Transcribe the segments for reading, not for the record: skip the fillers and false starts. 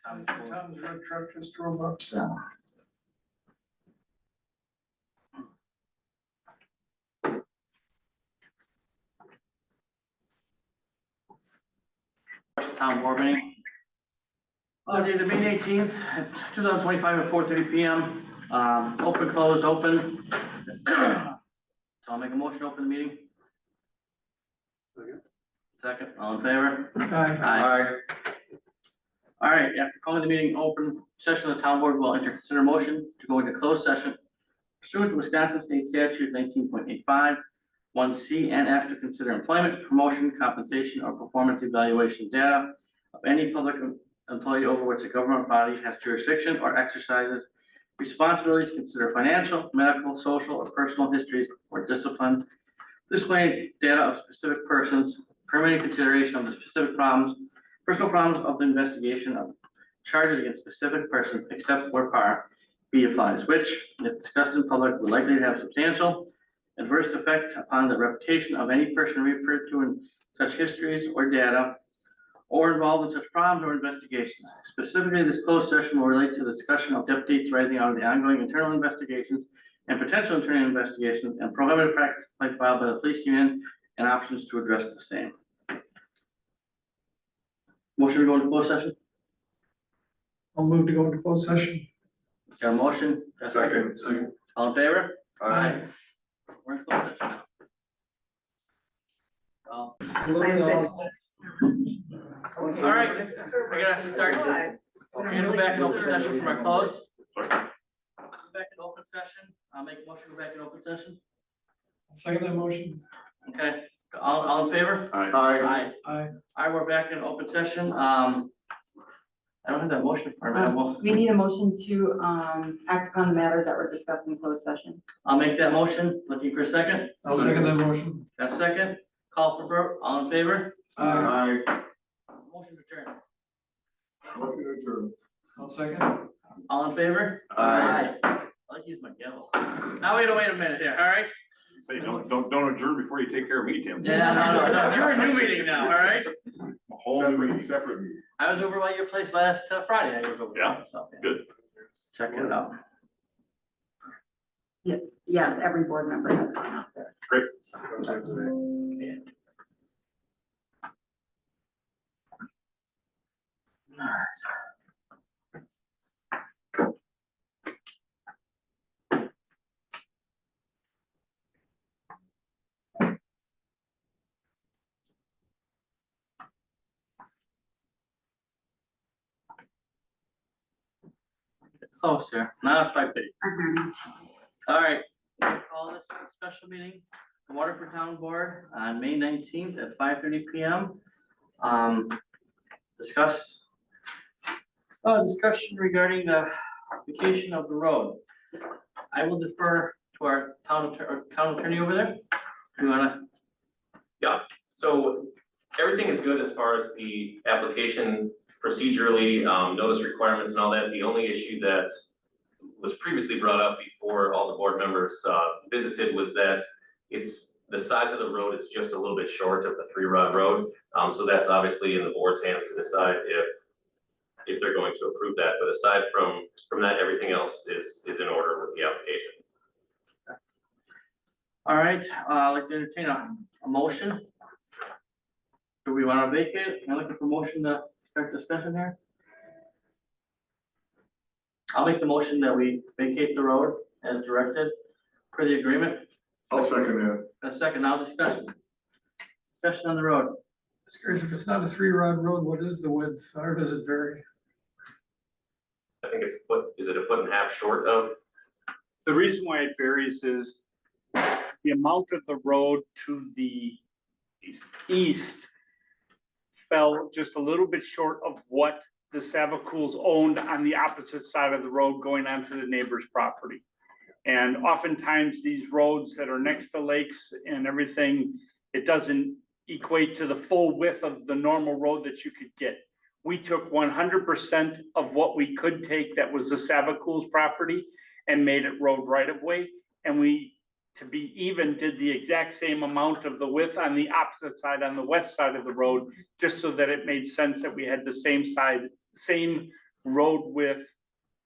Tom's red truck just drove up, so. Town board meeting. Dated May 18th, 2025 at 4:30 p.m. Open, closed, open. So I'll make a motion to open the meeting. Second, all in favor? Aye. All right, after calling the meeting open session, the town board will consider motion to go into closed session pursuant to Wisconsin State Statute 19.85, 1C and F to consider employment, promotion, compensation, or performance evaluation data of any public employee over which the government body has jurisdiction or exercises responsibility to consider financial, medical, social, or personal histories or discipline, displaying data of specific persons, permitting consideration of the specific problems, personal problems of the investigation of charges against specific persons, except where par B applies, which, if discussed in public, would likely have substantial adverse effect upon the reputation of any person referred to in such histories or data, or involved in such problems or investigations. Specifically, this closed session will relate to the discussion of updates arising out of the ongoing internal investigations and potential internal investigations and prohibited practice filed by the police union and options to address the same. Motion to go into closed session? I'll move to go into closed session. Got a motion? Got a Second. All in favor? Aye. We're in closed session. Well, all right, we're gonna have to start. We're gonna go back in open session from our closed. Go back in open session. I'll make a motion to go back in open session. Second that motion. Okay, all in favor? Aye. Aye. Aye. All right, we're back in open session. I don't have that motion for me. We need a motion to act upon the matters that were discussed in closed session. I'll make that motion. Looking for a second. I'll second that motion. Got a second? Call for vote. All in favor? Aye. Motion adjourned. Motion adjourned. I'll second. All in favor? Aye. I like to use my gavel. Now wait a minute here, all right? Say, don't adjourn before you take care of me, Tim. Yeah, no, you're a new meeting now, all right? A whole new meeting. Separate meeting. I was over by your place last Friday. I was over. Yeah, there, so, good. Check it out. Yes, every board member has gone out there. Great. Yeah. All right. Close here. Now it's 5:30. All right, we'll call this a special meeting, the Waterford Town Board on May 19th at 5:30 p.m. Discussion regarding the vacation of the road. I will defer to our town attorney over there. You wanna? Yeah, so everything is good as far as the application procedurally, notice requirements and all that. The only issue that was previously brought up before all the board members visited was that the size of the road is just a little bit short of the 3-rod road. So that's obviously in the board's hands to decide if they're going to approve that. But aside from that, everything else is in order with the application. All right, I'd like to entertain a motion. Do we want to vacate? I'm looking for motion to start discussion here. I'll make the motion that we vacate the road as directed per the agreement. I'll second that. A second, now discussion. Discussion on the road. Just curious, if it's not a 3-rod road, what is the width, or does it vary? I think it's a foot, is it a 1.5 feet short of? The reason why it varies is the amount of the road to the east fell just a little bit short of what the Savelkouls owned on the opposite side of the road going onto the neighbor's property. And oftentimes these roads that are next to lakes and everything, it doesn't equate to the full width of the normal road that you could get. We took 100% of what we could take that was the Savelkoul's property and made it road right of way. And we to be even, did the exact same amount of the width on the opposite side, on the west side of the road, just so that it made sense that we had the same side, same road width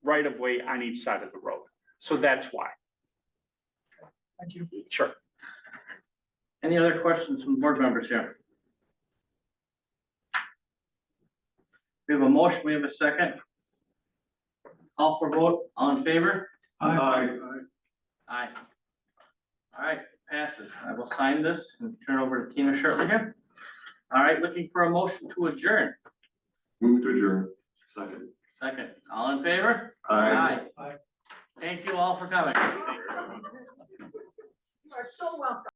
right of way on each side of the road. So that's why. Thank you. Sure. Any other questions from board members here? We have a motion, we have a second. Call for vote, all in favor? Aye. Aye. All right, passes. I will sign this and turn over to Tina shortly here. All right, looking for a motion to adjourn. Move to adjourn. Second. Second, all in favor? Aye. Thank you all for coming. You are so welcome.